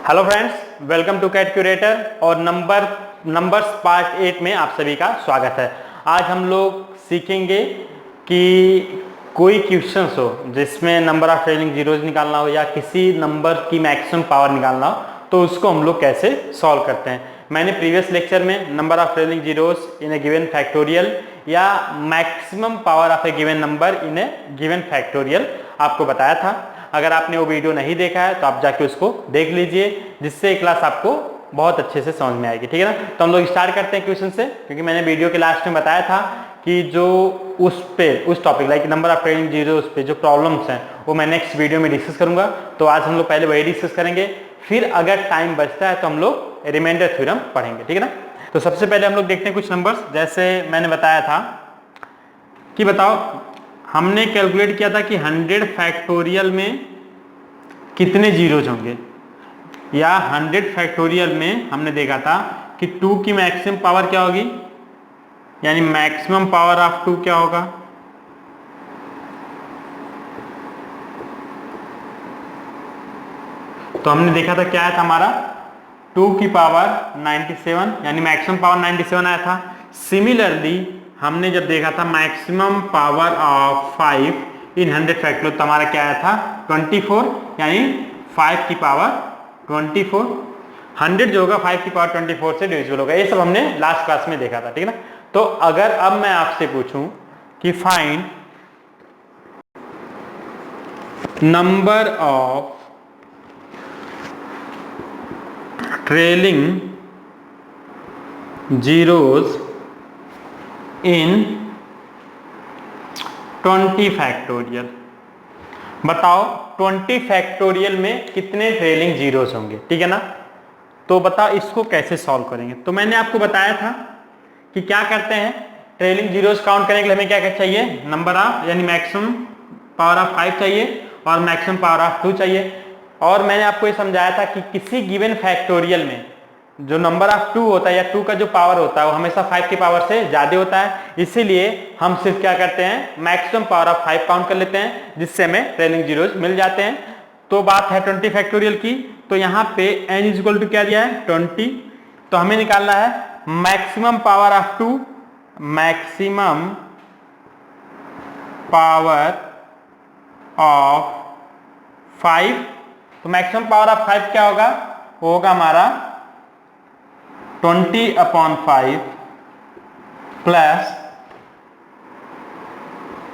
Hello friends, welcome to calculator और numbers part 8 में आप सभी का स्वागत है। आज हम लोग सीखेंगे कि कोई क्वेश्चंस हो जिसमें नंबर ऑफ ट्रेलिंग जीरोज निकालना हो या किसी नंबर की मैक्सिमम पावर निकालना हो तो उसको हम लोग कैसे सॉल्व करते हैं। मैंने प्रीवियस लेक्चर में number of trailing zeros in a given factorial या maximum power of a given number in a given factorial आपको बताया था। अगर आपने वो वीडियो नहीं देखा है तो आप जाके उसको देख लीजिए, जिससे क्लास आपको बहुत अच्छे से समझ में आएगी। ठीक है ना। तो हम लोग स्टार्ट करते हैं क्वेश्चन से, क्योंकि मैंने वीडियो के लास्ट में बताया था कि जो उस topic like number of trailing zero उस पे जो प्रॉब्लम्स हैं वो मैं नेक्स्ट वीडियो में डिस्कस करूंगा। तो आज हम लोग पहले वही डिस्कस करेंगे, फिर अगर टाइम बचता है तो हम लोग रिमाइंडर थ्योरम पढ़ेंगे। ठीक है ना। तो सबसे पहले हम लोग देखते हैं कुछ नंबर्स। जैसे मैंने बताया था कि बताओ, हमने कैलकुलेट किया था कि 100 फैक्टोरियल में कितने जीरोज होंगे, या 100 फैक्टोरियल में हमने देखा था कि 2 की मैक्सिमम पावर क्या होगी, यानी मैक्सिमम पावर ऑफ 2 क्या होगा। तो हमने देखा था क्या आया था हमारा 2 की पावर 97, यानी मैक्सिमम पावर 97 आया था। सिमिलरली हमने जब देखा था maximum power of 5 in 100 factorial तो हमारा क्या आया था 24, यानी 5 की पावर 24। 100 जो होगा 5 की पावर 24 से डिविजिबल होगा। ये सब हमने लास्ट क्लास में देखा था। ठीक है ना। तो अगर अब मैं आपसे पूछूं कि find number of trailing zeros in 20 factorial, बताओ 20 फैक्टोरियल में कितने ट्रेलिंग जीरोज होंगे। ठीक है ना। तो बताओ इसको कैसे सॉल्व करेंगे। तो मैंने आपको बताया था कि क्या करते हैं, ट्रेलिंग जीरोज काउंट करने के लिए हमें क्या चाहिए, नंबर ऑफ यानी मैक्सिमम पावर ऑफ 5 चाहिए और मैक्सिमम पावर ऑफ 2 चाहिए। और मैंने आपको ये समझाया था कि किसी गिवन फैक्टोरियल में जो नंबर ऑफ 2 होता है या 2 का जो पावर होता है वो हमेशा 5 की पावर से ज्यादा होता है। इसीलिए हम सिर्फ क्या करते हैं, मैक्सिमम पावर ऑफ 5 काउंट कर लेते हैं, जिससे हमें ट्रेलिंग जीरोज मिल जाते हैं। तो बात है 20 फैक्टोरियल की। तो यहाँ पे n इक्वल टू क्या दिया है 20। तो हमें निकालना है maximum power of 2, maximum power of 5। तो मैक्सिमम पावर ऑफ 5 क्या होगा, वो होगा हमारा 20/5 प्लस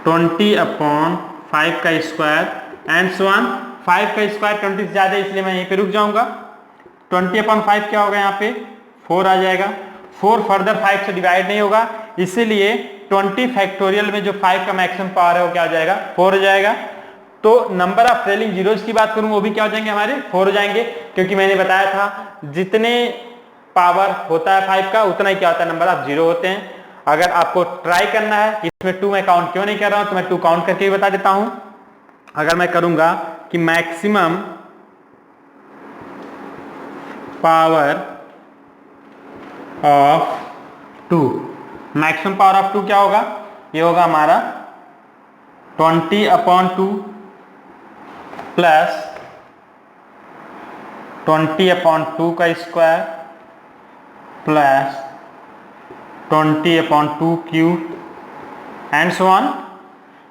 20/5 का स्क्वायर एंड सो ऑन। 5 का स्क्वायर 20 से ज्यादा, इसलिए मैं यहीं पे रुक जाऊंगा। 20/5 क्या होगा, यहाँ पे 4 आ जाएगा। 4 फर्दर 5 से डिवाइड नहीं होगा, इसीलिए 20 फैक्टोरियल में जो 5 का मैक्सिमम पावर है वो क्या हो जाएगा 4 हो जाएगा। तो नंबर ऑफ ट्रेलिंग जीरोज की बात करूं वो भी क्या हो जाएंगे हमारे 4 हो जाएंगे, क्योंकि मैंने बताया था जितने पावर होता है 5 का उतना ही क्या होता है नंबर ऑफ जीरो होते हैं। अगर आपको ट्राई करना है कि इसमें 2 मैं काउंट क्यों नहीं कर रहा हूं तो मैं 2 काउंट करके भी बता देता हूं। अगर मैं करूंगा कि maximum power of 2, maximum power of 2 क्या होगा, ये होगा हमारा 20/2 प्लस 20/2 का square plus 20/2 cube and so on.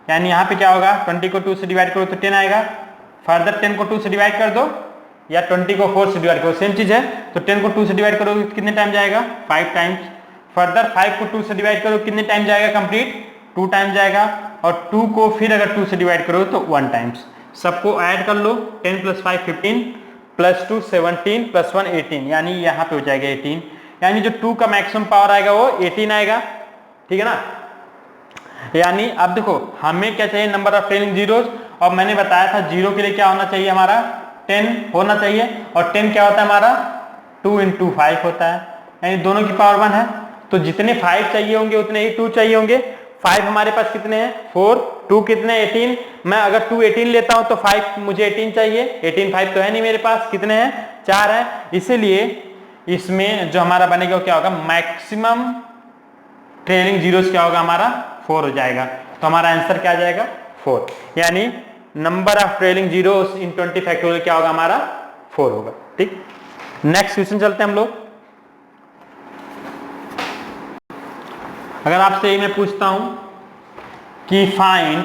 यानी यहाँ पे क्या होगा 20 को 2 से डिवाइड करो तो 10 आएगा, फर्दर 10 को 2 से डिवाइड कर दो या 20 को 4 से डिवाइड करो, सेम चीज है। तो 10 को 2 से डिवाइड करो कितने टाइम जाएगा 5 टाइम्स, फर्दर 5 को 2 से डिवाइड करो कितने टाइम जाएगा कंप्लीट 2 टाइम जाएगा, और 2 को फिर अगर 2 से डिवाइड करो तो 1 टाइम्स। सबको ऐड कर लो, 10 + 5 15 + 2 17 + 1 18, यानी यहाँ पे हो जाएगा 18। यानी जो 2 का मैक्सिमम पावर आएगा वो 18 आएगा। ठीक है ना। यानी अब देखो हमें क्या चाहिए, नंबर ऑफ ट्रेलिंग जीरोज, और मैंने बताया था जीरो के लिए क्या होना चाहिए हमारा 10 होना चाहिए, और 10 क्या होता है हमारा 2 × 5 होता है, यानी दोनों की पावर 1 है। तो जितने 5 चाहिए होंगे उतने ही 2 चाहिए होंगे। 5 हमारे पास कितने हैं 4, 2 कितने 18। मैं अगर 2 18 लेता हूं तो 5 मुझे 18 चाहिए, 18 5 तो है नहीं मेरे पास, कितने हैं 4 है। इसीलिए इसमें जो हमारा बनेगा वो क्या होगा, मैक्सिमम ट्रेलिंग जीरोस क्या होगा हमारा 4 हो जाएगा। तो हमारा आंसर क्या आ जाएगा 4, यानी number of trailing zeros in 20 factorial क्या होगा हमारा 4 होगा। ठीक, नेक्स्ट क्वेश्चन चलते हैं हम लोग। अगर आपसे मैं पूछता हूं कि फाइंड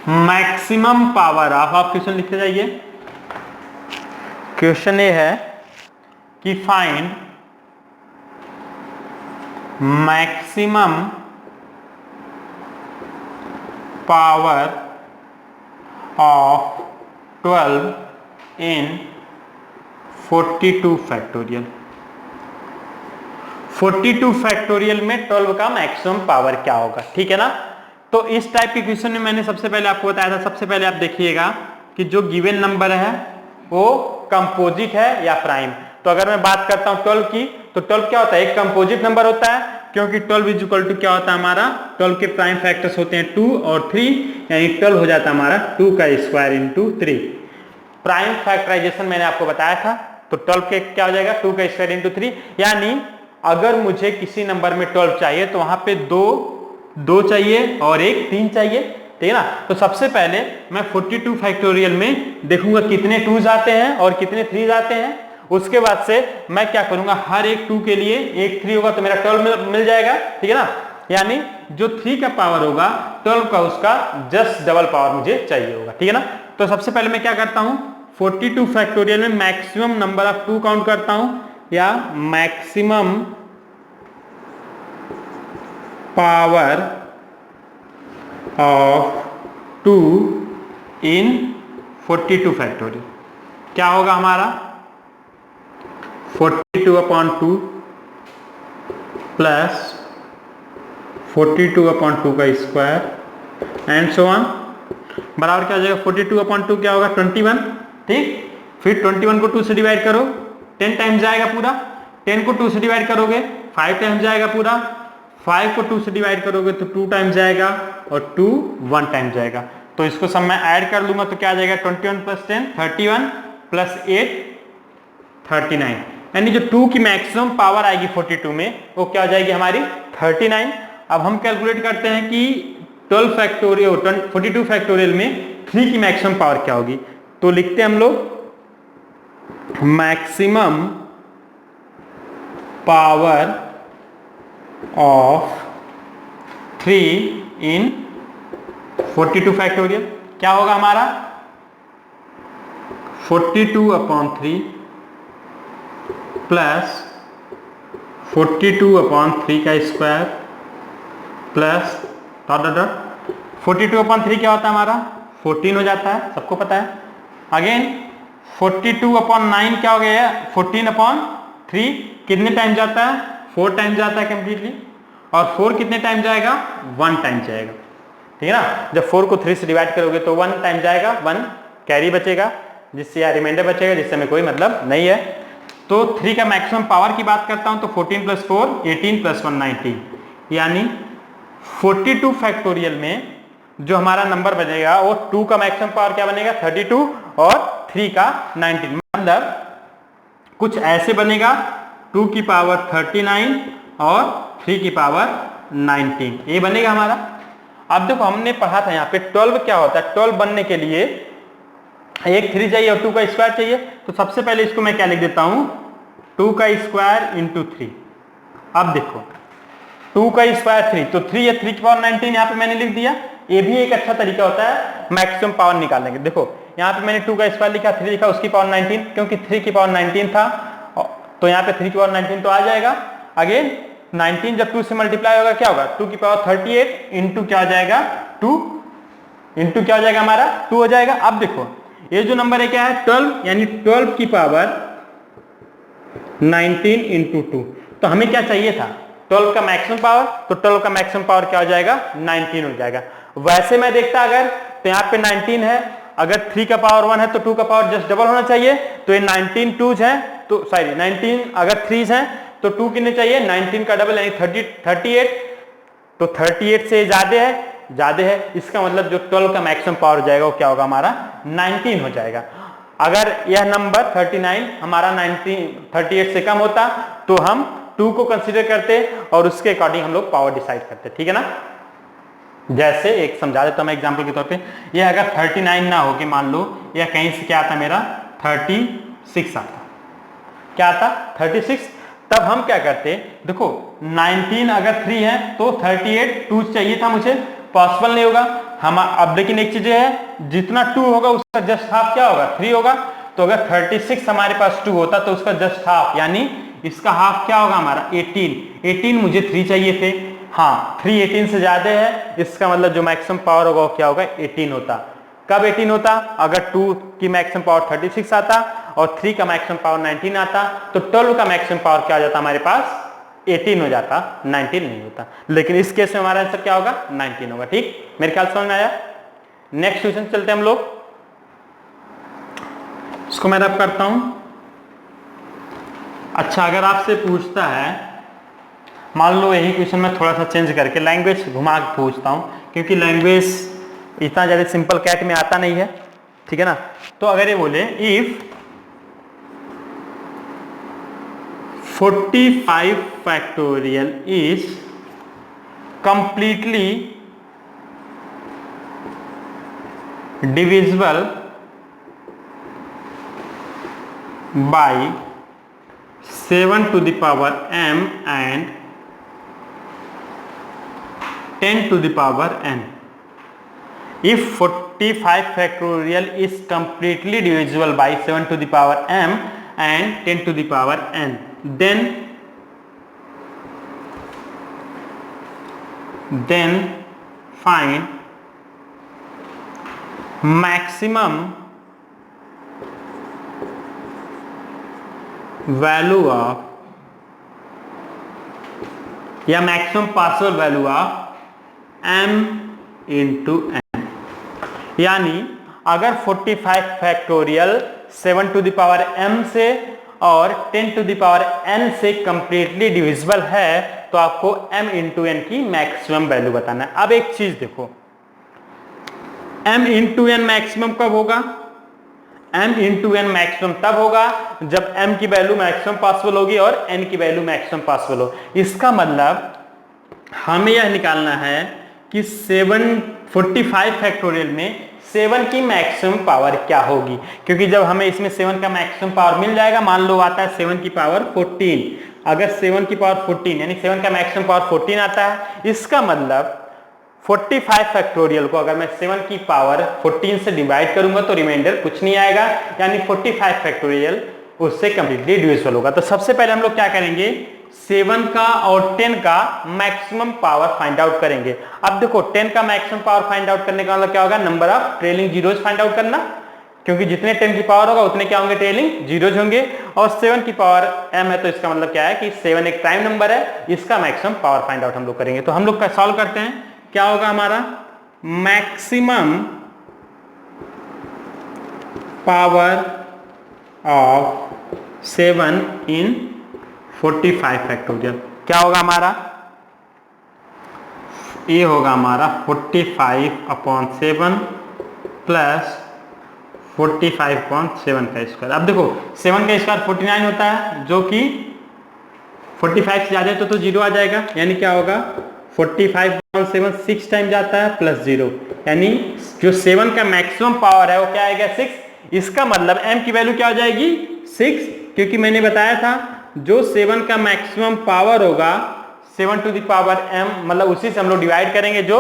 मैक्सिमम पावर ऑफ, आप क्वेश्चन लिखते जाइए। क्वेश्चन ये है कि find maximum power of 12 in 42 factorial. 42 factorial में 12 का मैक्सिमम पावर क्या होगा, ठीक है ना। तो इस टाइप के क्वेश्चन में मैंने सबसे पहले आपको बताया था, सबसे पहले आप देखिएगा कि जो गिवन नंबर है वो कंपोजिट है या प्राइम। तो अगर मैं बात करता हूं 12 की, तो 12 क्या होता है, एक कंपोजिट नंबर होता है, क्योंकि 12 इज इक्वल टू क्या होता है हमारा, 12 के प्राइम फैक्टर्स होते हैं 2 और 3, यानी 12 हो जाता है हमारा 2 का स्क्वायर इंटू 3। प्राइम फैक्टराइजेशन मैंने आपको बताया था, तो 12 के क्या हो जाएगा, 2 का स्क्वायर इंटू 3। यानी अगर मुझे किसी नंबर में 12 चाहिए तो वहां पे दो चाहिए और एक 3 चाहिए, ठीक है ना। तो सबसे पहले मैं 42 फैक्टोरियल में देखूंगा कितने 2s आते हैं और कितने 3s आते हैं। उसके बाद से मैं क्या करूंगा, हर एक 2 के लिए एक 3 होगा तो मेरा 12 मिल जाएगा, ठीक है ना। यानी जो 3 का पावर होगा 12 का, उसका जस्ट डबल पावर मुझे चाहिए होगा, ठीक है ना। तो सबसे पहले मैं क्या करता हूं, 42 फैक्टोरियल में मैक्सिमम नंबर ऑफ 2 काउंट करता हूं, या maximum power of 2 in 42 factorial क्या होगा हमारा, 42/2 प्लस 42/2 का स्क्वायर एंड सो ऑन, बराबर क्या हो जाएगा, 42/2 क्या होगा 21। ठीक, फिर 21 को 2 से डिवाइड करो, 10 टाइम्स जाएगा पूरा, 10 को 2 से डिवाइड करोगे 5 टाइम्स जाएगा पूरा, 5 को 2 से डिवाइड करोगे तो 2 टाइम्स जाएगा, और 2 1 टाइम जाएगा। तो इसको सब मैं ऐड कर लूंगा तो क्या आ जाएगा, 21 + 10 31 + 8 39। यानी जो 2 की मैक्सिमम पावर आएगी 42 में वो क्या हो जाएगी हमारी 39। अब हम कैलकुलेट करते हैं कि 12 फैक्टोरियल 42 फैक्टोरियल में 3 की मैक्सिमम पावर क्या होगी। तो लिखते हैं हम लोग maximum power of 3 in 42 factorial क्या होगा हमारा, 42/3 प्लस 42/3 का स्क्वायर प्लस 42/3 क्या होता है हमारा 14 हो जाता है, सबको पता है। अगेन 42/9 क्या हो गया, 14/3 कितने टाइम जाता है, 4 टाइम जाता है कंप्लीटली, और 4 कितने टाइम जाएगा, 1 टाइम जाएगा, ठीक है ना। जब 4 को 3 से डिवाइड करोगे तो 1 टाइम जाएगा, 1 कैरी बचेगा, जिससे या रिमाइंडर बचेगा, जिससे हमें कोई मतलब नहीं है। तो 3 का मैक्सिमम पावर की बात करता हूं तो 14 + 4 18 + 1 19, यानी 42 फैक्टोरियल में जो हमारा नंबर बनेगा वो 2 का मैक्सिमम पावर क्या बनेगा 32 और 3 का 19, मतलब कुछ ऐसे बनेगा 2 की पावर 39 और 3 की पावर 19, ये बनेगा हमारा। अब देखो हमने पढ़ा था यहाँ पे 12 क्या होता है, 12 बनने के लिए एक 3 चाहिए और 2 का स्क्वायर चाहिए। तो सबसे पहले इसको मैं क्या लिख देता हूं, 2 का स्क्वायर इंटू 3। अब देखो 2 का स्क्वायर 3, तो 3 या 3 की पावर 19 यहाँ पे मैंने लिख दिया। ये भी एक अच्छा तरीका होता है मैक्सिमम पावर निकालने के। देखो यहाँ पे मैंने 2 का स्क्वायर लिखा, 3 लिखा, उसकी पावर 19, क्योंकि 3 की पावर 19 था तो यहाँ पे 3 की पावर 19 तो आ जाएगा। अगेन 19 जब 2 से मल्टीप्लाई होगा क्या होगा, 2 की पावर 38 इंटू क्या हो जाएगा 2, इंटू क्या हो जाएगा हमारा 2 हो जाएगा। अब देखो ये जो नंबर है क्या है 12, यानी 12 की पावर 19 इंटू 2। तो हमें क्या चाहिए था 12 का मैक्सिमम पावर, तो 12 का मैक्सिमम पावर क्या हो जाएगा 19 हो जाएगा। वैसे मैं देखता अगर तो यहाँ पे 19 है, अगर 3 का पावर 1 है तो 2 का पावर जस्ट डबल होना चाहिए। तो ये 19 2s है, तो सॉरी 19 अगर 3s हैं तो 2 कितने चाहिए 19 का डबल यानी 38, तो 38 से ज्यादा है, इसका मतलब जो 12 का मैक्सिमम पावर हो जाएगा वो क्या होगा हमारा 19 हो जाएगा। अगर यह नंबर 39 हमारा 38 से कम होता तो हम 2 को कंसीडर करते और उसके अकॉर्डिंग हम लोग पावर डिसाइड करते, ठीक है ना। जैसे एक समझा देता हूं मैं एग्जांपल के तौर पे, ये अगर 39 ना हो के मान लो या कहीं से क्या आता मेरा 36 आता। क्या आता? 36। तब हम क्या करते, देखो 19 अगर 3 है तो 38 2 चाहिए था मुझे, पॉसिबल नहीं होगा हम। अब लेकिन एक चीज है, जितना 2 होगा उसका जस्ट हाफ क्या होगा? 3 होगा। तो अगर 36 हमारे पास 2 होता तो उसका जस्ट हाफ, यानी इसका हाफ क्या होगा हमारा? 18 मुझे 3 चाहिए थे। हाँ 3 18 से ज्यादा है, इसका मतलब जो मैक्सिमम पावर होगा वो क्या होगा? 18 होता। कब 18 होता? अगर 2 की मैक्सिमम पावर 36 आता और 3 का मैक्सिमम पावर 19 आता, तो 12 का मैक्सिमम पावर क्या हो जाता हमारे पास? 18 हो जाता, 19 नहीं होता। लेकिन इस केस में हमारा आंसर क्या होगा? 19 होगा। ठीक, मेरे ख्याल समझ में आया। नेक्स्ट क्वेश्चन चलते हैं हम लोग, इसको मैं रब करता हूं। अच्छा, अगर आपसे पूछता है, मान लो यही क्वेश्चन मैं थोड़ा सा चेंज करके लैंग्वेज घुमा के पूछता हूं, क्योंकि लैंग्वेज इतना ज्यादा सिंपल कैट में आता नहीं है, ठीक है ना। तो अगर ये बोले if 45 factorial is completely divisible by 7 to the power m and 10 to the power n. If 45 factorial is completely divisible by 7 to the power m and 10 to the power n, then find maximum value of या maximum partial value of m into n। यानी अगर 45 factorial 7 to the power m से और 10 to the power n से completely divisible है, तो आपको m into n की मैक्सिमम वैल्यू बताना है। अब एक चीज देखो, m इंटू n मैक्सिमम कब होगा? m इंटू n मैक्सिमम तब होगा जब m की वैल्यू मैक्सिमम पॉसिबल होगी और n की वैल्यू मैक्सिमम पॉसिबल हो। इसका मतलब हमें यह निकालना है कि 45 फैक्टोरियल में 7 की मैक्सिमम पावर क्या होगी, क्योंकि जब हमें इसमें 7 का मैक्सिमम पावर मिल जाएगा, मान लो आता है 7 की पावर 14, अगर 7 की पावर 14 यानी 7 का मैक्सिमम पावर 14 आता है, इसका मतलब 45 फैक्टोरियल को अगर मैं 7 की पावर 14 से डिवाइड करूंगा तो रिमाइंडर कुछ नहीं आएगा, यानी 45 फैक्टोरियल उससे कंप्लीटली डिविजिबल होगा। तो सबसे पहले हम लोग क्या करेंगे, 7 का और 10 का मैक्सिमम पावर फाइंड आउट करेंगे। अब देखो 10 का मैक्सिमम पावर फाइंड आउट करने का मतलब क्या होगा? Number of trailing zeros find out करना, क्योंकि जितने 10 की पावर होगा उतने क्या होंगे? ट्रेलिंग जीरोज होंगे। और 7 की पावर m है तो इसका मतलब क्या है कि 7 एक प्राइम नंबर है, इसका मैक्सिमम पावर फाइंड आउट हम लोग करेंगे। तो हम लोग सॉल्व करते हैं, क्या होगा हमारा? Maximum power of 7 in 45 factorial क्या होगा हमारा? ये होगा हमारा 45/7 प्लस 45/7 का स्क्वायर। अब देखो 7 का स्क्वायर 49 होता है, जो कि 45 से ज्यादा है तो 0 आ जाएगा, यानी क्या होगा? 45/7 6 टाइम जाता है प्लस 0, यानी जो 7 का मैक्सिमम पावर है वो क्या आएगा? 6। इसका मतलब m की वैल्यू क्या हो जाएगी? 6, क्योंकि मैंने बताया था जो 7 का मैक्सिमम पावर होगा 7 टू द पावर m, मतलब उसी से हम लोग डिवाइड करेंगे जो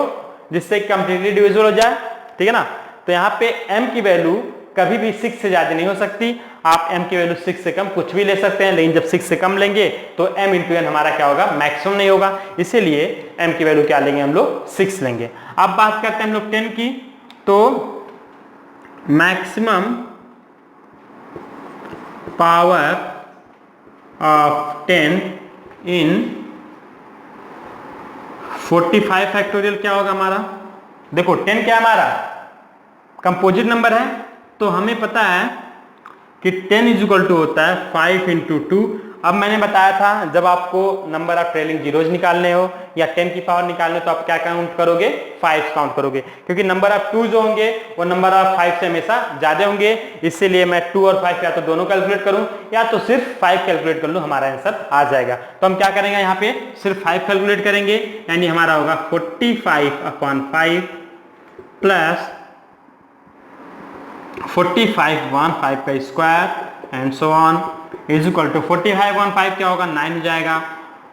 जिससे कंप्लीटली डिविजिबल हो जाए, ठीक है ना। तो यहाँ पे m की वैल्यू कभी भी 6 से ज्यादा नहीं हो सकती, आप m की वैल्यू 6 से कम कुछ भी ले सकते हैं, लेकिन जब 6 से कम लेंगे तो m इंटू n हमारा क्या होगा? मैक्सिमम नहीं होगा, इसीलिए m की वैल्यू क्या लेंगे हम लोग? 6 लेंगे। अब बात करते हैं हम लोग 10 की, तो maximum power of 10 in 45 factorial क्या होगा हमारा? देखो 10 क्या हमारा? कंपोजिट नंबर है, तो हमें पता है कि 10 इज इक्वल टू होता है 5 इंटू 2। अब मैंने बताया था जब आपको नंबर ऑफ ट्रेलिंग जीरोज निकालने हो या 10 की पावर निकालने हो तो आप क्या काउंट करोगे? 5 काउंट करोगे, क्योंकि नंबर ऑफ 2 जो होंगे वो नंबर ऑफ 5 से हमेशा ज्यादा होंगे, इसीलिए मैं 2 और 5 या तो दोनों कैलकुलेट करूं या तो सिर्फ 5 कैलकुलेट कर लूं, हमारा आंसर आ जाएगा। तो हम क्या करेंगे? यहाँ पे सिर्फ 5 कैलकुलेट करेंगे, यानी हमारा होगा 45/5 प्लस 4515 का square and so on is equal to 4515 क्या होगा 9 हो जाएगा,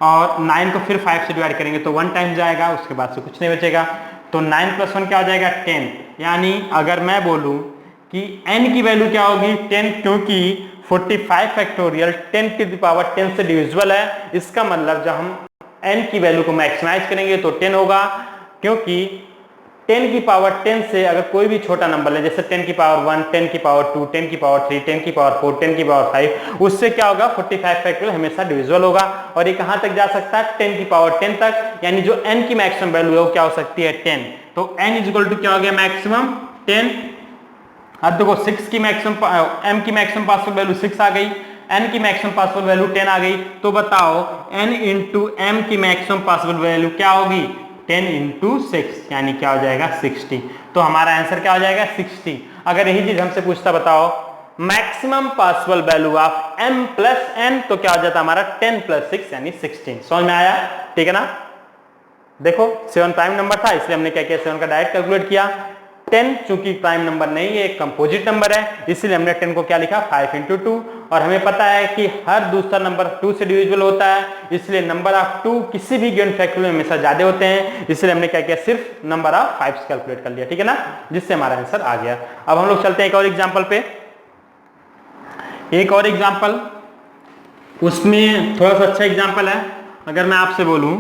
और 9 को फिर 5 से डिवाइड करेंगे तो 1 टाइम जाएगा, उसके बाद से कुछ नहीं बचेगा। तो 9 + 1 क्या हो जाएगा 10। यानी अगर मैं बोलूं कि n की वैल्यू क्या होगी 10, क्योंकि 45 फैक्टोरियल 10 की पावर 10 से डिविजिबल है। इसका मतलब जब हम n की वैल्यू को मैक्सिमाइज करेंगे तो 10 होगा, क्योंकि 10 की पावर 10 से अगर कोई भी छोटा नंबर है, जैसे 10 की पावर 1, 10 की पावर 2, 10 की पावर 3, 10 की पावर 4, 10 की पावर 5, उससे क्या होगा 45 फैक्टोरियल हमेशा डिविजिबल होगा। और ये कहां तक जा सकता है 10 की पावर 10 तक, यानी जो n की मैक्सिमम वैल्यू है वो क्या हो सकती है 10। तो n = क्या हो गया मैक्सिमम 10। अब देखो 6 की मैक्सिमम m की मैक्सिमम पॉसिबल वैल्यू 6 आ गई, n की मैक्सिमम पॉसिबल वैल्यू 10 आ गई। तो बताओ n × m की मैक्सिमम पॉसिबल वैल्यू क्या होगी 10 × 6, यानी क्या हो जाएगा 60। तो हमारा आंसर क्या हो जाएगा 60। अगर यही चीज हमसे पूछता बताओ maximum possible value of m + n, तो क्या हो जाता हमारा 10 + 6 यानी 16। समझ में आया? ठीक है ना। देखो 7 प्राइम नंबर था, इसलिए हमने क्या किया 7 का डायरेक्ट कैलकुलेट किया। 10 चूंकि प्राइम नंबर नहीं है, एक कंपोजिट नंबर है, इसलिए हमने 10 को क्या लिखा 5 × 2। और हमें पता है कि हर दूसरा नंबर 2 से डिविजिबल होता है, इसलिए नंबर ऑफ 2 किसी भी गिवन फैक्टोरियल में हमेशा ज्यादा होते हैं, इसलिए हमने क्या किया सिर्फ नंबर ऑफ 5 से कैलकुलेट कर लिया। ठीक है ना, जिससे हमारा आंसर आ गया। अब हम लोग चलते हैं एक और एग्जाम्पल पे। एक और एग्जाम्पल, उसमें थोड़ा सा अच्छा एग्जाम्पल है। अगर मैं आपसे बोलूं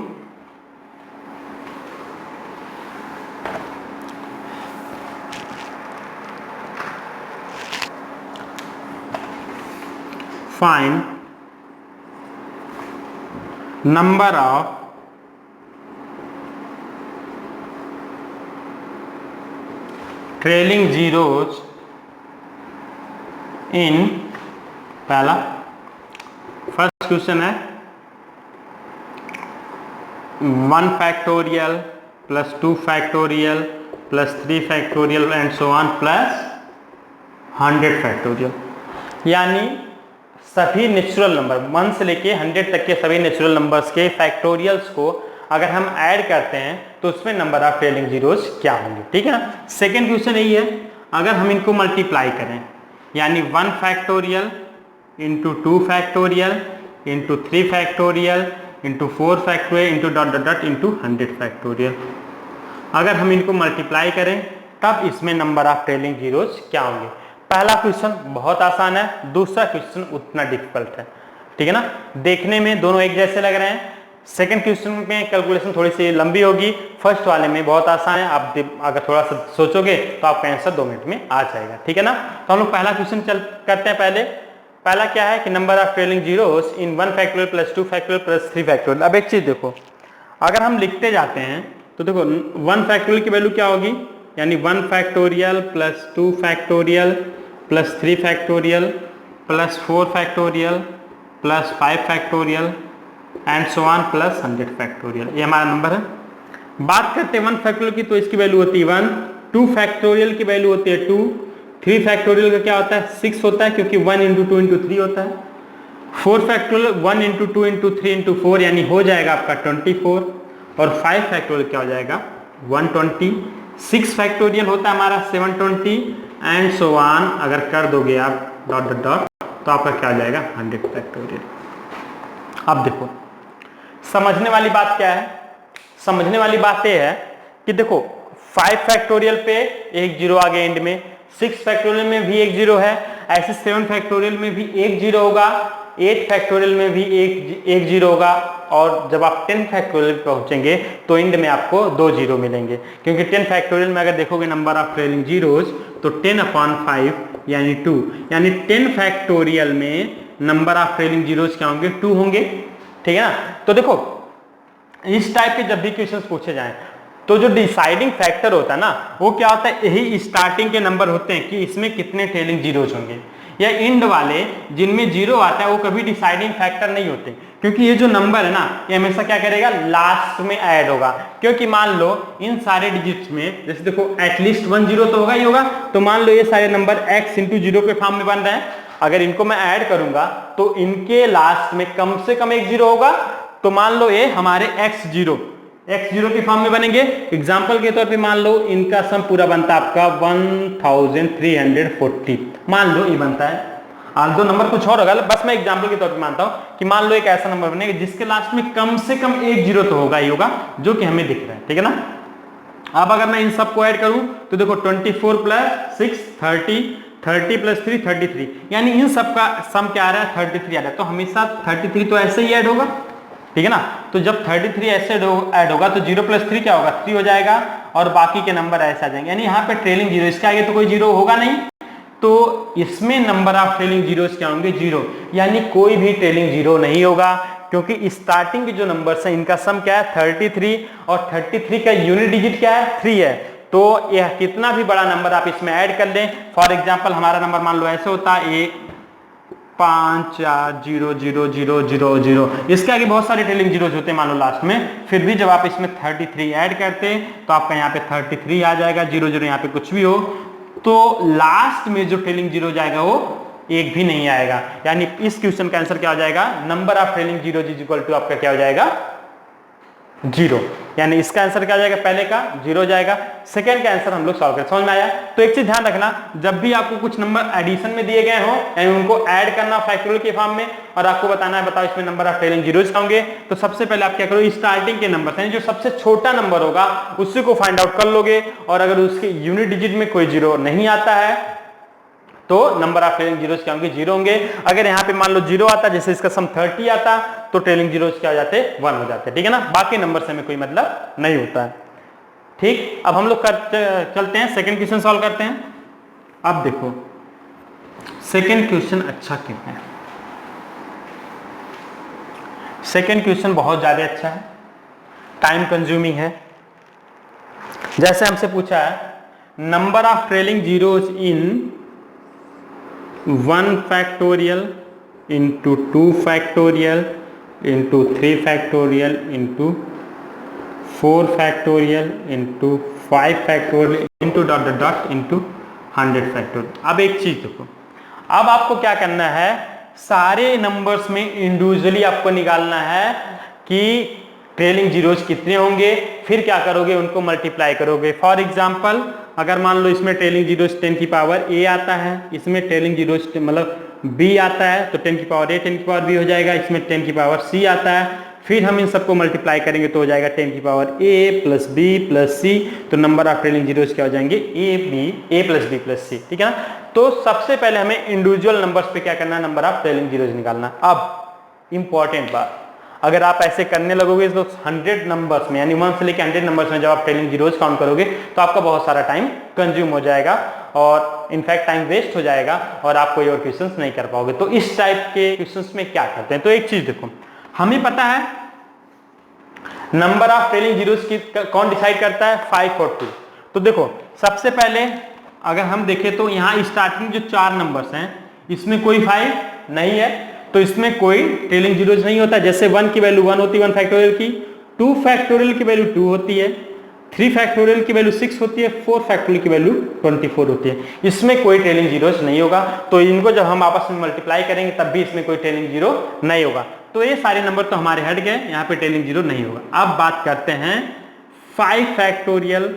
find number of trailing zeros in, पहला फर्स्ट क्वेश्चन है 1 factorial + 2 factorial + 3 factorial and so on + 100 factorial. यानी सभी नेचुरल नंबर 1 से लेके 100 तक के सभी नेचुरल नंबर्स के फैक्टोरियल्स को अगर हम ऐड करते हैं तो उसमें नंबर ऑफ ट्रेलिंग जीरोस क्या होंगे। ठीक है ना। सेकेंड क्वेश्चन यही है, अगर हम इनको मल्टीप्लाई करें, यानी 1 factorial × 2 factorial × 3 factorial × 4 factorial × 100 factorial, अगर हम इनको मल्टीप्लाई करें तब इसमें नंबर ऑफ ट्रेलिंग जीरोस क्या होंगे। पहला क्वेश्चन बहुत आसान है, दूसरा क्वेश्चन उतना डिफिकल्ट है। ठीक है ना, देखने में दोनों एक जैसे लग रहे हैं। सेकंड क्वेश्चन में कैलकुलेशन थोड़ी सी लंबी होगी, फर्स्ट वाले में बहुत आसान है। आप अगर थोड़ा सा सोचोगे तो आपका आंसर 2 मिनट में आ जाएगा। ठीक है ना। तो हम लोग पहला क्वेश्चन करते हैं। पहला क्या है कि number of trailing zeros in 1 factorial + 2 factorial + 3 factorial. अब एक चीज देखो, अगर हम लिखते जाते हैं तो देखो 1 फैक्टोरियल की वैल्यू क्या होगी, यानी 1 factorial + 2 factorial + 3 factorial + 4 factorial + 5 factorial and so on + 100 factorial. ये हमारा नंबर है। बात करते हैं 1 फैक्टोरियल की, तो इसकी वैल्यू होती है 1। 2 फैक्टोरियल की वैल्यू होती है 2। 3 फैक्टोरियल का क्या होता है 6 होता है, क्योंकि 1 × 2 × 3 होता है। 4 फैक्टोरियल 1 × 2 × 3 × 4, यानी हो जाएगा आपका 24। और 5 फैक्टोरियल क्या हो जाएगा 120। 6 फैक्टोरियल होता है हमारा 720 एंड सो ऑन। अगर कर दोगे आप डॉट डॉट डॉट तो आपका क्या आ जाएगा 100 फैक्टोरियल। अब देखो समझने वाली बात क्या है, समझने वाली बात यह है कि देखो 5 फैक्टोरियल पे एक जीरो आ गया एंड में, 6 फैक्टोरियल में भी एक जीरो है, ऐसे 7 फैक्टोरियल में भी एक जीरो होगा, 8 फैक्टोरियल में भी एक जीरो होगा, और जब आप 10 फैक्टोरियल पहुंचेंगे तो एंड में आपको 2 जीरो मिलेंगे। क्योंकि 10 फैक्टोरियल में अगर देखोगे नंबर ऑफ ट्रेलिंग जीरोस तो 10/5 यानी 2, यानी 10 फैक्टोरियल में नंबर ऑफ ट्रेलिंग जीरोस क्या होंगे 2 होंगे। ठीक है ना। तो देखो इस टाइप के जब भी क्वेश्चंस पूछे जाएं तो जो डिसाइडिंग फैक्टर होता है ना वो क्या होता है, यही स्टार्टिंग के नंबर होते हैं कि इसमें कितने ट्रेलिंग जीरोस होंगे। या इंड वाले जिनमें जीरो आता है वो कभी डिसाइडिंग फैक्टर नहीं होते, क्योंकि ये जो नंबर है ना ये हमेशा क्या करेगा लास्ट में ऐड होगा। क्योंकि मान लो इन सारे डिजिट्स में जैसे देखो एटलीस्ट 1 जीरो तो होगा ही होगा, तो मान लो ये सारे नंबर x × 0 के फॉर्म में बन रहे हैं, अगर इनको मैं ऐड करूंगा तो इनके लास्ट में कम से कम एक जीरो होगा। तो मान लो ये हमारे x0, x0 की फॉर्म में बनेंगे। एग्जाम्पल के तौर पे मान लो इनका सम पूरा बनता है आपका 1340, मान लो ये बनता है। दो नंबर कुछ और होगा, बस मैं एग्जाम्पल के तौर पे मानता हूं कि मान लो एक ऐसा नंबर बनेगा जिसके लास्ट में कम से कम एक जीरो तो होगा ही होगा, जो कि हमें दिख रहा है, ठीक है ना। अब अगर मैं इन सबको ऐड करूं तो देखो 24 प्लस 6 30, 30 प्लस 3 33, यानी इन सब का सम क्या आ रहा है 33 आ रहा है। तो हमेशा 33 तो ऐसे ही ऐड होगा, ठीक है ना। तो जब 33 ऐसे ऐड होगा तो 0 प्लस 3 क्या होगा 3 हो जाएगा, और बाकी के नंबर ऐसे आ जाएंगे, यानी यहाँ पे ट्रेलिंग जीरो, इसके आगे तो कोई जीरो होगा नहीं, तो इसमें नंबर ऑफ ट्रेलिंग जीरोस क्या होंगे 0, यानी कोई भी ट्रेलिंग जीरो नहीं होगा, क्योंकि स्टार्टिंग के जो नंबर्स हैं इनका सम क्या है 33, और 33 का यूनिट डिजिट क्या है 3 है। तो यह कितना भी बड़ा नंबर आप इसमें ऐड कर लें, फॉर एग्जांपल हमारा नंबर मान लो ऐसे होता है 5 4 0 0 0 0 0, इसके आगे बहुत सारे ट्रेलिंग जीरोस होते हैं मान लो लास्ट में, फिर भी जब आप इसमें 33 ऐड करते हैं तो आपका यहाँ पे 33 आ जाएगा, 0 0 यहाँ पे कुछ भी हो, तो लास्ट में जो ट्रेलिंग जीरो जाएगा वो एक भी नहीं आएगा, यानी इस क्वेश्चन का आंसर क्या हो जाएगा, number of trailing zero is equal to आपका क्या हो जाएगा 0, यानी इसका आंसर क्या हो जाएगा, पहले का 0 हो जाएगा, सेकंड का आंसर हम लोग सॉल्व कर, समझ में आया। तो एक चीज ध्यान रखना, जब भी आपको कुछ नंबर एडिशन में दिए गए हो यानी उनको ऐड करना फैक्टोरियल के फॉर्म में, और आपको बताना है बताओ इसमें नंबर ऑफ ट्रेलिंग जीरोस होंगे, तो सबसे पहले आप क्या करो, स्टार्टिंग के नंबर यानी जो सबसे छोटा नंबर होगा उसी को फाइंड आउट कर लोगे, और अगर उसके यूनिट डिजिट में कोई जीरो नहीं आता है तो नंबर ऑफ ट्रेलिंग जीरोस क्या होंगे 0 होंगे। अगर यहाँ पे मान लो 0 आता, जैसे इसका सम 30 आता, तो ट्रेलिंग जीरोस क्या हो जाते 1 हो जाते, ठीक है ना, बाकी नंबर से हमें कोई मतलब नहीं होता है। ठीक, अब हम लोग चलते हैं सेकंड क्वेश्चन सॉल्व करते हैं। अब देखो सेकंड क्वेश्चन अच्छा क्यों है, सेकंड क्वेश्चन बहुत ज्यादा अच्छा है, टाइम कंज्यूमिंग है। जैसे हमसे पूछा है number of trailing zeros in 1 factorial into 2 factorial into 3 factorial into 4 factorial into 5 factorial into dot dot dot into 100 factorial। अब एक चीज देखो, अब आपको क्या करना है, सारे नंबर्स में इंडिविजुअली आपको निकालना है कि ट्रेलिंग जीरोस कितने होंगे, फिर क्या करोगे उनको मल्टीप्लाई करोगे। फॉर एग्जांपल अगर मान लो इसमें ट्रेलिंग जीरोस 10 की पावर a आता है, इसमें ट्रेलिंग जीरोस मतलब b आता है, तो 10 की पावर a 10 की पावर b हो जाएगा, इसमें 10 की पावर c आता है, फिर हम इन सबको मल्टीप्लाई करेंगे तो हो जाएगा 10 की power a plus b plus c, तो नंबर ऑफ ट्रेलिंग जीरोस क्या हो जाएंगे a plus b plus c, ठीक है ना। तो सबसे पहले हमें इंडिविजुअल नंबर्स पे क्या करना है, नंबर ऑफ ट्रेलिंग जीरोस निकालना। अब इंपॉर्टेंट बात, अगर आप ऐसे करने लगोगे तो 100 नंबर्स में यानी 1 से लेकर 100 नंबर्स में जब आप ट्रेलिंग जीरोस काउंट करोगे तो आपका बहुत सारा टाइम कंज्यूम हो जाएगा, और इनफैक्ट टाइम वेस्ट हो जाएगा, और आप कोई और क्वेश्चंस नहीं कर पाओगे। तो इस टाइप के क्वेश्चंस में क्या करते हैं, तो एक चीज देखो, हमें पता है नंबर ऑफ ट्रेलिंग जीरोस की कौन डिसाइड करता है, 5 और 2। तो देखो सबसे पहले अगर हम देखें तो यहाँ स्टार्टिंग जो 4 नंबर्स हैं इसमें कोई 5 नहीं है, तो इसमें कोई ट्रेलिंग जीरोस नहीं होता। जैसे 1 की वैल्यू 1 होती है 1 फैक्टोरियल की, 2 फैक्टोरियल की वैल्यू 2 होती है, 3 फैक्टोरियल की वैल्यू 6 होती है, 4 फैक्टोरियल की वैल्यू 24 होती है, इसमें कोई ट्रेलिंग जीरोस नहीं होगा। तो इनको जब हम आपस में मल्टीप्लाई करेंगे तब भी इसमें कोई ट्रेलिंग जीरो नहीं होगा। तो ये सारे नंबर तो हमारे हट गए, यहाँ पे ट्रेलिंग जीरो नहीं होगा। अब बात करते हैं 5 factorial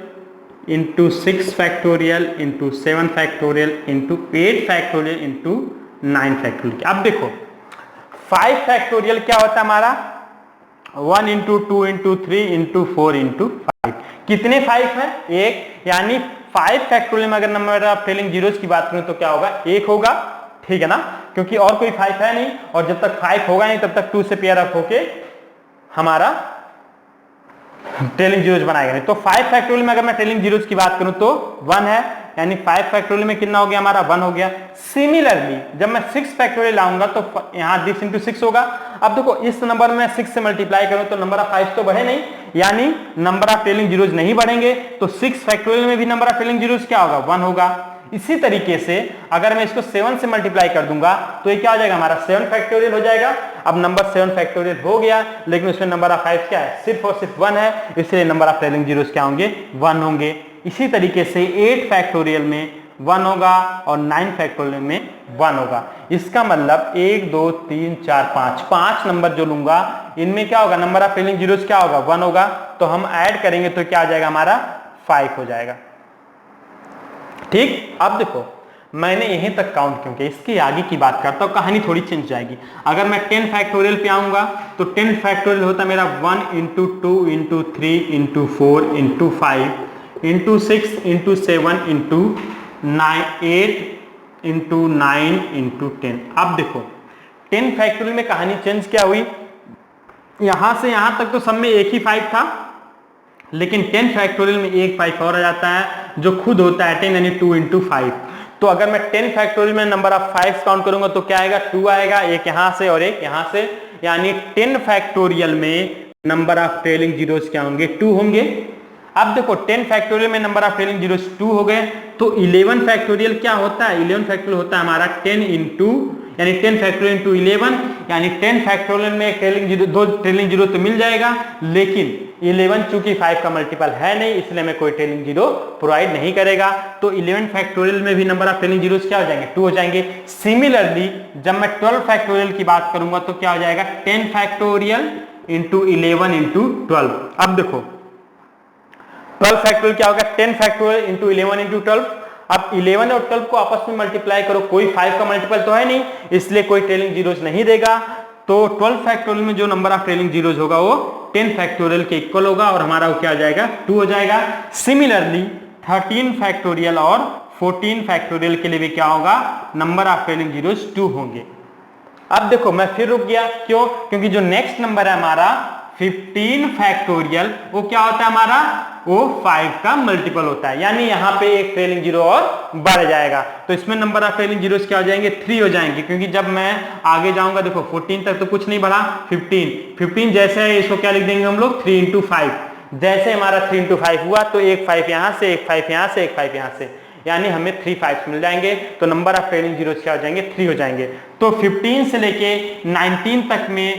into 6 factorial into 7 factorial into 8 factorial into 9 factorial. अब देखो 5 फैक्टोरियल क्या होता है हमारा, 1 इंटू 2 इंटू 3 इंटू 4 इंटू 5, कितने 5 है, 1, यानी 5 फैक्टोरियल में अगर नंबर ऑफ ट्रेलिंग जीरोस की बात करें तो क्या होगा, 1 होगा, ठीक है ना, क्योंकि और कोई 5 है नहीं, और जब तक 5 होगा नहीं तब तक 2 से पेयर अप होके हमारा ट्रेलिंग जीरोस बनाएगा नहीं। तो 5 फैक्टोरियल में अगर मैं ट्रेलिंग जीरोस की बात करूं तो 1 है, यानी 5 फैक्टोरियल में कितना हो गया हमारा, 1 हो गया। सिमिलरली जब मैं 6 फैक्टोरियल लाऊंगा तो यहाँ दिस इंटू 6 होगा। अब देखो इस नंबर में 6 से मल्टीप्लाई करूं तो नंबर ऑफ 5 तो बढ़े नहीं, यानी नंबर ऑफ ट्रेलिंग जीरोस नहीं बढ़ेंगे, तो 6 फैक्टोरियल में भी नंबर ऑफ ट्रेलिंग जीरोस क्या होगा, 1 होगा। इसी तरीके से अगर मैं इसको 7 से मल्टीप्लाई कर दूंगा तो ये क्या हो जाएगा, हमारा 7 फैक्टोरियल हो जाएगा। अब नंबर 7 फैक्टोरियल हो गया, लेकिन उसमें नंबर ऑफ 5 क्या है, सिर्फ और सिर्फ 1 है, इसलिए नंबर ऑफ ट्रेलिंग जीरोस क्या होंगे, 1 होंगे। इसी तरीके से 8 फैक्टोरियल में 1 होगा और 9 फैक्टोरियल में 1 होगा। इसका मतलब 1 2 3 4 5 नंबर जो लूंगा इनमें क्या होगा, नंबर ऑफ ट्रेलिंग जीरोस क्या होगा, 1 होगा। तो हम ऐड करेंगे तो क्या आ जाएगा हमारा 5 हो जाएगा। ठीक, अब देखो मैंने यहीं तक काउंट क्यों किया, इसके आगे की बात करता हूं, कहानी थोड़ी चेंज जाएगी। अगर मैं 10 फैक्टोरियल पे आऊंगा तो 10 फैक्टोरियल होता मेरा 1 into 2 into 3 into 4 into 5 into 6 into 7 into 8 into 9 into 10। अब देखो 10 फैक्टोरियल में कहानी चेंज क्या हुई, यहां से यहां तक तो सब में एक ही 5 था, लेकिन 10 फैक्टोरियल में एक 5 और आ जाता है जो खुद होता है 10 यानी 2 इंटू 5। तो अगर मैं 10 फैक्टोरियल में नंबर ऑफ 5 काउंट करूंगा तो क्या आएगा, 2 आएगा, एक यहां से और एक यहां से, यानी 10 फैक्टोरियल में नंबर ऑफ ट्रेलिंग जीरोस क्या होंगे, 2 होंगे। अब देखो 10 फैक्टोरियल में नंबर ऑफ ट्रेलिंग जीरोस 2 हो गए, तो 11 फैक्टोरियल क्या होता है, 11 फैक्टोरियल होता है हमारा 10 इंटू यानी 10 फैक्टोरियल इंटू 11, यानी 10 फैक्टोरियल में एक ट्रेलिंग जीरो, 2 ट्रेलिंग जीरो तो मिल जाएगा, लेकिन 11 चूंकि 5 का मल्टीपल है नहीं इसलिए हमें कोई ट्रेलिंग जीरो प्रोवाइड नहीं करेगा। तो 11 फैक्टोरियल में भी नंबर ऑफ ट्रेलिंग जीरोस क्या हो जाएंगे, 2 हो जाएंगे। सिमिलरली जब मैं 12 फैक्टोरियल की बात करूंगा तो क्या हो जाएगा, 10 फैक्टोरियल इंटू 11 इंटू 12। अब देखो 12 फैक्टोरियल क्या होगा, 10 फैक्टोरियल इंटू 11 इंटू 12। अब 11 और 12 को आपस में मल्टीप्लाई करो, कोई 5 का मल्टीपल तो है नहीं इसलिए कोई ट्रेलिंग जीरोस नहीं देगा। तो 12 फैक्टोरियल में जो नंबर ऑफ ट्रेलिंग जीरोस होगा वो 10 फैक्टोरियल के इक्वल होगा और हमारा वो क्या हो जाएगा, 2 हो जाएगा। सिमिलरली 13 फैक्टोरियल और 14 फैक्टोरियल के लिए भी क्या होगा, नंबर ऑफ ट्रेलिंग जीरोस 2 होंगे। अब देखो मैं फिर रुक गया, क्यों, क्योंकि जो नेक्स्ट नंबर है हमारा 15 फैक्टोरियल वो क्या होता है हमारा, वो 5 का मल्टीपल होता है, यानी यहां पे एक ट्रेलिंग जीरो और बढ़ जाएगा। तो इसमें नंबर ऑफ ट्रेलिंग जीरोस क्या हो जाएंगे, 3 हो जाएंगे, क्योंकि जब मैं आगे जाऊंगा देखो 14 तक तो कुछ नहीं बढ़ा, 15 जैसे है इसको क्या लिख देंगे हम लोग 3 इंटू 5। जैसे हमारा 3 इंटू 5 हुआ तो एक 5 यहां से, एक 5 यहां से, एक 5 यहां से, यानी हमें 3 5 मिल जाएंगे। तो नंबर ऑफ ट्रेलिंग जीरोस क्या हो जाएंगे, 3 हो जाएंगे। तो 15 से लेके 19 तक में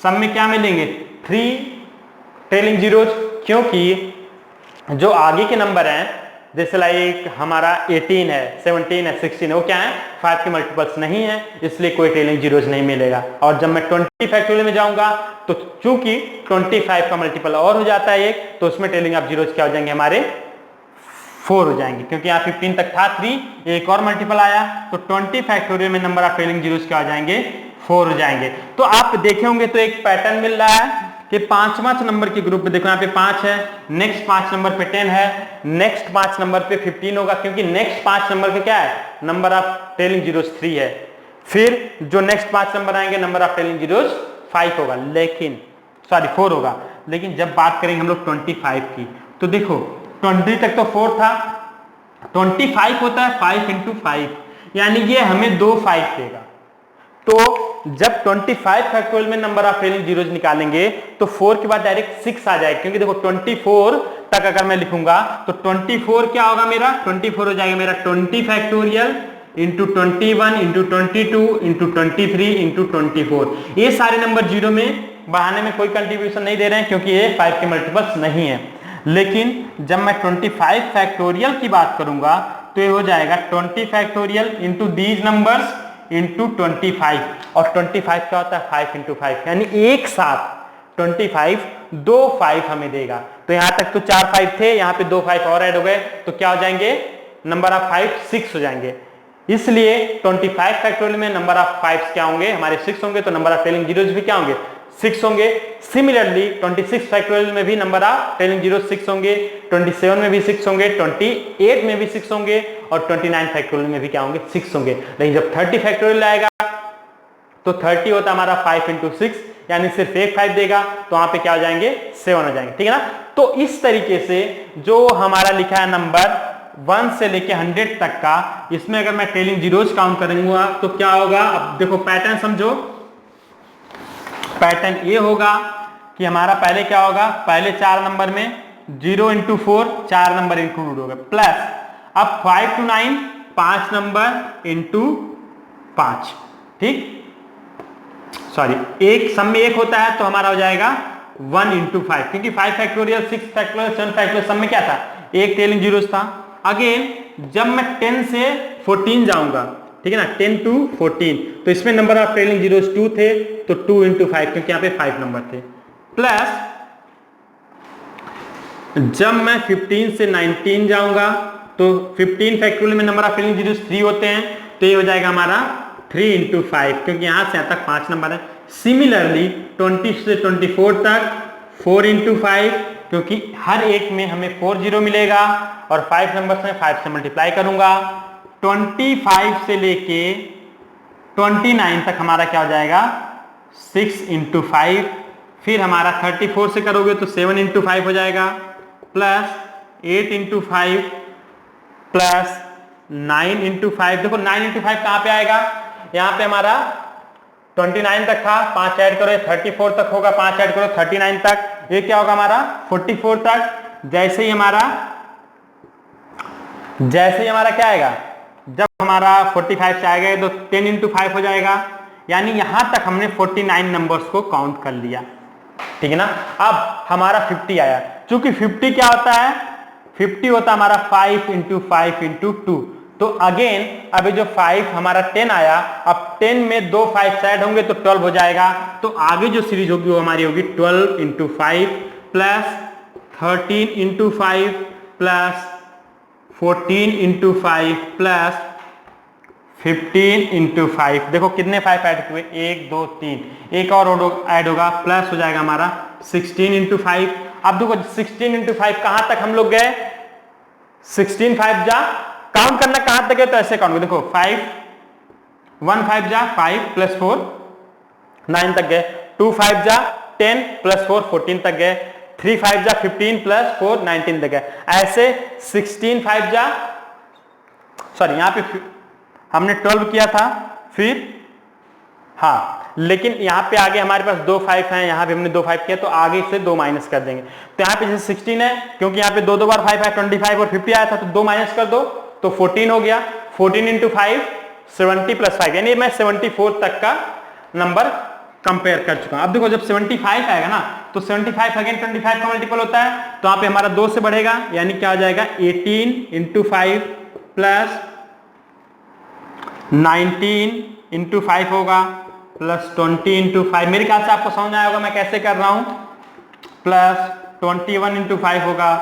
सब में क्या मिलेंगे, 3 ट्रेलिंग जीरोस, क्योंकि जो आगे के नंबर हैं जैसे लाइक हमारा 18 है, 17 है, 16 है, वो क्या है 5 के मल्टीपल्स नहीं है, इसलिए कोई ट्रेलिंग जीरोस नहीं मिलेगा। और जब मैं 20 फैक्टोरियल में जाऊंगा तो चूंकि 25 का मल्टीपल और हो जाता है एक, तो उसमें ट्रेलिंग ऑफ जीरोस क्या हो जाएंगे हमारे 4 हो जाएंगे, क्योंकि यहाँ 15 तक था 3, एक और मल्टीपल आया तो 20 फैक्टोरियल में नंबर ऑफ ट्रेलिंग जीरोस क्या हो जाएंगे, 4 हो जाएंगे। तो आप देखे होंगे तो एक पैटर्न मिल रहा है कि 5 नंबर के ग्रुप में देखो यहाँ पे 5 है, नेक्स्ट 5 नंबर पे 10 है, नेक्स्ट 5 नंबर पे 15 होगा, क्योंकि नेक्स्ट 5 नंबर पे क्या है, नंबर ऑफ ट्रेलिंग जीरोस 3 है। फिर जो नेक्स्ट 5 नंबर आएंगे नंबर ऑफ ट्रेलिंग जीरोस 5 होगा, लेकिन 4 होगा। लेकिन जब बात करेंगे हम लोग 25 की तो देखो 20 तक तो 4 था, 25 होता है 5 इंटू 5, यानी ये हमें 2 5 देगा। तो जब 25 फैक्टोरियल में नंबर ऑफ ट्रेलिंग जीरोस निकालेंगे तो 4 के बाद डायरेक्ट 6 आ जाएगा, क्योंकि देखो 24 तक अगर मैं लिखूंगा तो 24 क्या होगा मेरा, 24 हो जाएगा मेरा 20 factorial into 21 into 22 into 23 into 24। ये सारे नंबर जीरो में बढ़ाने में कोई कंट्रीब्यूशन नहीं दे रहे हैं क्योंकि ये 5 के मल्टीपल्स नहीं है। लेकिन जब मैं 25 फैक्टोरियल की बात करूंगा तो ये हो जाएगा 20 factorial into these numbers into 25, और 25 क्या होता है 5 इंटू 5, यानी एक साथ 25 2 5 हमें देगा। तो यहां तक तो 4 5 थे, यहां पे 2 5 और ऐड हो गए तो क्या हो जाएंगे, नंबर ऑफ 5 6 हो जाएंगे। इसलिए 25 फैक्टोरियल में नंबर ऑफ 5 क्या होंगे हमारे 6 होंगे, तो नंबर ऑफ ट्रेलिंग जीरोस भी क्या होंगे 6 होंगे। सिमिलरली 26 फैक्टोरियल में भी नंबर ऑफ ट्रेलिंग जीरोस 6 होंगे, 27 में भी 6 होंगे, 28 में भी 6 होंगे और 29 फैक्टोरियल में भी क्या होंगे 6 होंगे। लेकिन जब 30 फैक्टोरियल आएगा तो 30 होता है हमारा 5 इंटू 6, यानी सिर्फ एक 5 देगा, तो वहां पे क्या हो जाएंगे 7 हो जाएंगे, ठीक है ना। तो इस तरीके से जो हमारा लिखा है नंबर 1 से लेके 100 तक का, इसमें अगर मैं ट्रेलिंग जीरोस काउंट करूंगा तो क्या होगा। अब देखो पैटर्न समझो, पैटर्न ये होगा कि हमारा पहले क्या होगा, पहले 4 नंबर में 0 इंटू 4 4 नंबर इंक्लूड होगा, प्लस अब 5 to 9 5 नंबर इंटू 5, ठीक, सॉरी एक सम में एक होता है तो हमारा हो जाएगा 1 इंटू 5, क्योंकि 5 फैक्टोरियल 6 फैक्टोरियल 7 फैक्टोरियल सब में क्या था एक ट्रेलिंग जीरोस था। अगेन जब मैं 10 से 14 जाऊंगा, ठीक है ना, 10 to 14, तो इसमें नंबर ऑफ ट्रेलिंग जीरोस 2 थे, तो 2 into 5, क्योंकि यहाँ पे 5 नंबर थे, प्लस जब मैं 15 से 19 जाऊंगा तो 15 फैक्टोरियल में नंबर ऑफ ट्रेलिंग जीरोस 3 होते हैं, तो ये हो जाएगा हमारा 3 into 5, क्योंकि यहां से यहां तक 5 नंबर है। सिमिलरली 20 से 24 तक 4 into 5, क्योंकि हर एक में हमें 4 जीरो मिलेगा और 5 नंबर में 5 से मल्टीप्लाई करूंगा। 25 से लेके 29 तक हमारा क्या हो जाएगा 6 into 5, फिर हमारा 34 से करोगे तो 7 into 5 हो जाएगा, प्लस 8 into 5 प्लस 9 into 5। देखो 9 into 5 कहां पे आएगा, यहां पे हमारा 29 तक था, 5 ऐड करो 34 तक होगा, 5 ऐड करो 39 तक, ये क्या होगा हमारा 44 तक। जैसे ही हमारा क्या आएगा, जब हमारा 45 से आएगा तो 10 into 5 हो जाएगा, यानी यहां तक हमने 49 नंबर्स को काउंट कर लिया, ठीक है ना। अब हमारा 50 आया, चूंकि 50 क्या होता है, 50 होता है हमारा 5 into 5 into 2, तो अगेन अभी जो 5 हमारा 10 आया, अब 10 में 2 5 ऐड होंगे तो 12 हो जाएगा, तो आगे जो सीरीज होगी वो हमारी होगी 12 into 5 plus 13 into 5 plus 14 into 5 plus 15 into 5। देखो कितने 5 ऐड हुए, 1 2 3, एक और ऐड होगा, प्लस हो जाएगा हमारा 16 into 5। अब देखो 16 into 5 कहां तक हम लोग गए, 16 5 जा, काउंट करना कहां तक है तो ऐसे काउंट, देखो 5 1 5 जा 5 प्लस 4 9 तक गए, 2 5 जा 10 प्लस 4 14 तक गए, 3 5 जा 15 प्लस 4 19 तक गए। ऐसे 16 5 जा, सॉरी यहां पे हमने 12 किया था, फिर हाँ, लेकिन यहाँ पे आगे हमारे पास 2 5 हैं, यहाँ पे हमने 2 5 किया तो आगे से 2 माइनस कर देंगे, तो यहाँ पे जैसे 16 है, क्योंकि यहाँ पे 2 बार 5 है, 25 और 50 आया था, तो 2 माइनस कर दो तो 14 हो गया, 14 into 5 70 प्लस 5, यानी मैं 74 तक का नंबर कंपेयर कर चुका हूं। अब देखो जब 75 आएगा ना, तो 75 अगेन 25 का मल्टीपल होता है, तो यहाँ पे हमारा 2 से बढ़ेगा, यानी क्या हो जाएगा 18 into 5 प्लस 19 into 5 होगा, प्लस 20 into 5। मेरे ख्याल से आपको समझ आया होगा मैं कैसे कर रहा हूं, प्लस 21 into 5 होगा,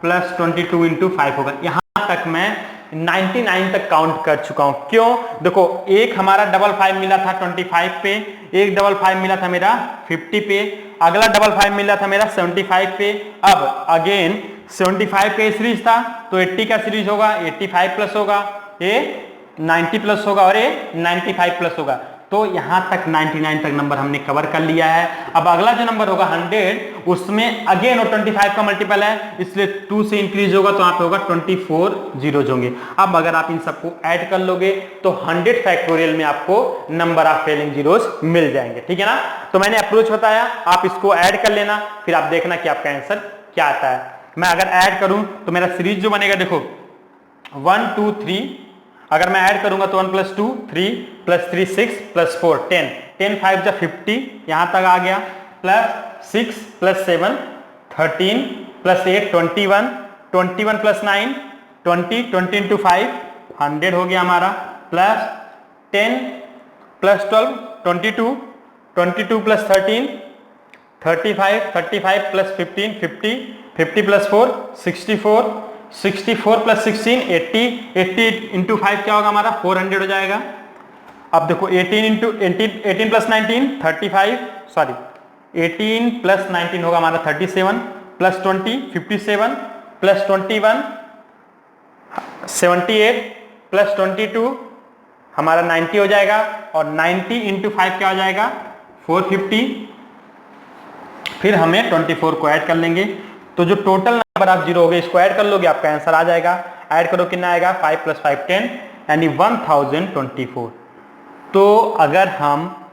प्लस 22 into 5 होगा। यहां तक मैं 99 तक काउंट कर चुका हूं। क्यों, देखो एक हमारा 55 मिला था 25 पे, एक 55 मिला था मेरा 50 पे, अगला 55 मिला था मेरा 75 पे। अब अगेन 75 का सीरीज था तो 80 का सीरीज होगा, 85 प्लस होगा, ये 90 प्लस होगा और ये 95 प्लस होगा। तो यहां तक 99 तक नंबर हमने कवर कर लिया है। अब अगला जो नंबर होगा 100, उसमें अगेन वो 25 का मल्टीपल है, इसलिए 2 से इंक्रीज होगा तो यहाँ पे होगा 24 जीरोज होंगे। अब अगर आप इन सबको ऐड कर लोगे तो 100 फैक्टोरियल में आपको नंबर ऑफ ट्रेलिंग जीरोज मिल जाएंगे, ठीक है ना। तो मैंने अप्रोच बताया, आप इसको ऐड कर लेना, फिर आप देखना कि आपका आंसर क्या आता है। मैं अगर ऐड करूं तो मेरा सीरीज जो बनेगा, देखो 1 2 3, अगर मैं ऐड करूंगा तो 1 + 2 3 + 3 6 + 4 10, 10 5 जा 50, यहां तक आ गया, प्लस 6 + 7 13 + 8 21, 21 + 9 20, 20 into 5 100 हो गया हमारा, प्लस 10 + 12 22, 22 + 13 35, 35 + 15 50, 50 + 4 64, 64 + 16 80, 80 into 5 क्या होगा हमारा 400 हो जाएगा। अब देखो 18 + 19 35, सॉरी 18 + 19 होगा हमारा 37, + 20 57, + 21 78, + 22 हमारा 90 हो जाएगा, और 90 into 5 क्या हो जाएगा 450। फिर हमें 24 को ऐड कर लेंगे, तो जो टोटल नंबर आप जीरो हो गए इसको ऐड कर लोगे, आपका आंसर आ जाएगा। ऐड करो कितना आएगा, 5 + 5 10, यानी 1024। तो अगर हम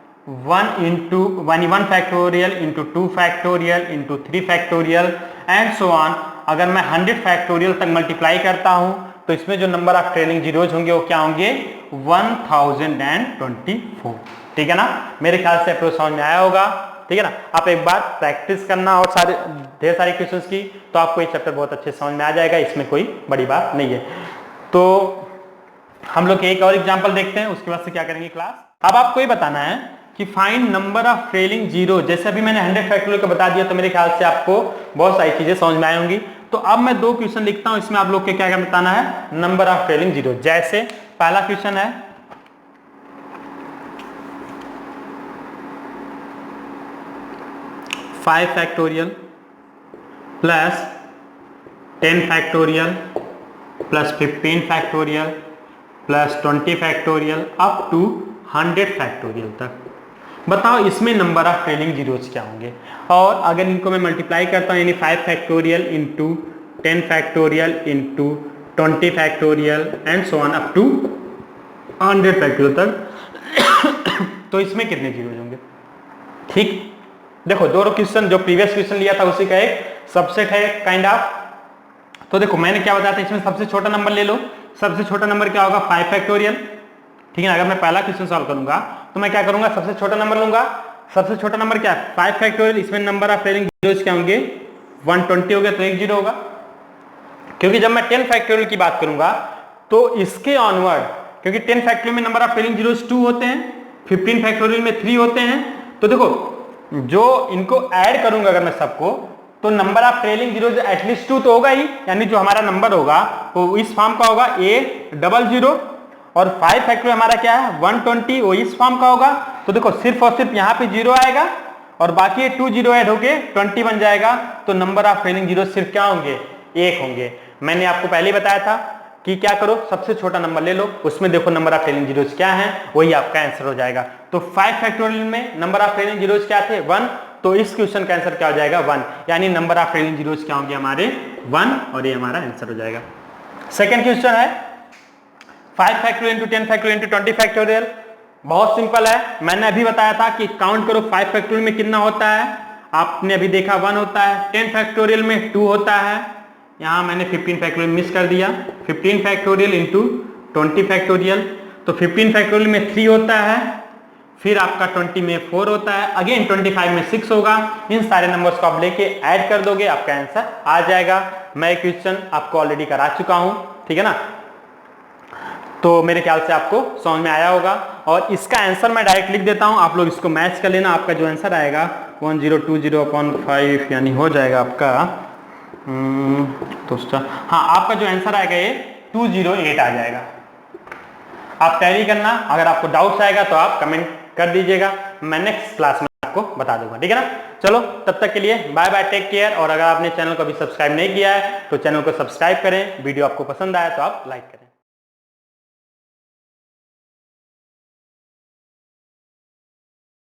1 factorial into 2 factorial into 3 factorial and so on, अगर मैं 100 फैक्टोरियल तक मल्टीप्लाई करता हूं तो इसमें जो नंबर ऑफ ट्रेलिंग जीरोज होंगे वो क्या होंगे 1024, ठीक है ना। मेरे ख्याल से अप्रोच समझ में आया होगा, ठीक है ना। आप एक बार प्रैक्टिस करना और ढेर सारे क्वेश्चंस की, तो आपको ये चैप्टर बहुत अच्छे समझ में आ जाएगा, इसमें कोई बड़ी बात नहीं है। तो हम लोग एक और एग्जांपल देखते हैं, उसके बाद से क्या करेंगे क्लास। अब आपको ये बताना है कि find number of trailing zero. जैसे अभी मैंने 100 फैक्टोरियल को बता दिया, तो मेरे ख्याल से आपको बहुत सारी चीजें समझ में आई होंगी। तो अब मैं 2 क्वेश्चन लिखता हूं, इसमें आप लोग को क्या बताना है, नंबर ऑफ ट्रेलिंग जीरो। जैसे पहला क्वेश्चन है 5 factorial plus 10 factorial plus 15 factorial plus 20 factorial up to 100 factorial तक। बताओ इसमें नंबर ऑफ ट्रेलिंग जीरोस क्या होंगे। और अगर इनको मैं मल्टीप्लाई करता हूं, यानी 5 factorial into 10 factorial into 20 factorial and so on up to 100 factorial तक, तो इसमें कितने जीरो होंगे। ठीक, देखो दोनों क्वेश्चन जो प्रीवियस क्वेश्चन लिया था उसी का एक सबसेट है काइंड ऑफ। तो देखो मैंने क्या बताया था, इसमें सबसे छोटा नंबर ले लो। सबसे छोटा नंबर क्या होगा, 5 फैक्टोरियल। ठीक है ना, अगर मैं पहला क्वेश्चन सॉल्व करूंगा तो मैं क्या करूंगा, सबसे छोटा नंबर लूंगा। सबसे छोटा नंबर क्या है, 5 फैक्टोरियल। इसमें नंबर ऑफ ट्रेलिंग जीरोस क्या होंगे, 120 हो गया, तो एक जीरो होगा। क्योंकि जब मैं 10 फैक्टोरियल की बात करूंगा तो इसके ऑनवर्ड, क्योंकि 10 फैक्टोरियल में नंबर ऑफ ट्रेलिंग जीरोस 2 होते हैं, 15 फैक्टोरियल में 3 होते हैं। तो देखो जो इनको ऐड करूंगा अगर मैं सबको, तो number of trailing zeros at least 2 तो होगा ही, यानी जो हमारा नंबर होगा वो इस फॉर्म का होगा A00। और 5 फैक्टोरियल हमारा क्या है 120, वो इस फॉर्म का होगा। तो देखो सिर्फ और सिर्फ यहाँ पे 0 आएगा और बाकी 2 जीरो ऐड होके 20 बन जाएगा। तो नंबर ऑफ ट्रेलिंग जीरो सिर्फ क्या होंगे, 1 होंगे। मैंने आपको पहले ही बताया था कि क्या करो, सबसे छोटा नंबर ले लो, उसमें देखो नंबर ऑफ ट्रेलिंग जीरोस क्या है, वही आपका आंसर हो जाएगा। तो 5 फैक्टोरियल में नंबर ऑफ ट्रेलिंग जीरोस क्या थे, 1। तो इस क्वेश्चन का आंसर क्या हो जाएगा, 1। यानी नंबर ऑफ ट्रेलिंग जीरोस क्या होंगे हमारे, 1, और ये हमारा आंसर हो जाएगा। सेकेंड क्वेश्चन है 5 factorial into 10 factorial into 20 factorial. बहुत सिंपल है, मैंने अभी बताया था कि काउंट करो 5 फैक्टोरियल में कितना होता है, आपने अभी देखा 1 होता है। 10 फैक्टोरियल में 2 होता है, यहां मैंने 15 फैक्टोरियल मिस कर दिया। 15 फैक्टोरियल इंटू 20 फैक्टोरियल, तो 15 फैक्टोरियल में 3 होता है, फिर आपका 20 में 4 होता है, अगेन 25 में 6 होगा। इन सारे नंबर्स को आप लेके ऐड कर दोगे, आपका आंसर आ जाएगा। मैं क्वेश्चन आपको ऑलरेडी करा चुका हूं, ठीक है ना। तो मेरे ख्याल से आपको समझ में आया होगा। और इसका आंसर मैं डायरेक्ट लिख देता हूं, आप लोग इसको मैच कर लेना। आपका जो आंसर आएगा 1020/5, यानी हो जाएगा आपका दोस्तों, हाँ आपका जो आंसर आएगा ये 208 आ जाएगा। आप तैयारी करना, अगर आपको डाउट्स आएगा तो आप कमेंट कर दीजिएगा, मैं नेक्स्ट क्लास में आपको बता दूंगा, ठीक है ना। चलो तब तक के लिए बाय बाय, टेक केयर। और अगर आपने चैनल को अभी सब्सक्राइब नहीं किया है तो चैनल को सब्सक्राइब करें। वीडियो आपको पसंद आया तो आप लाइक करें।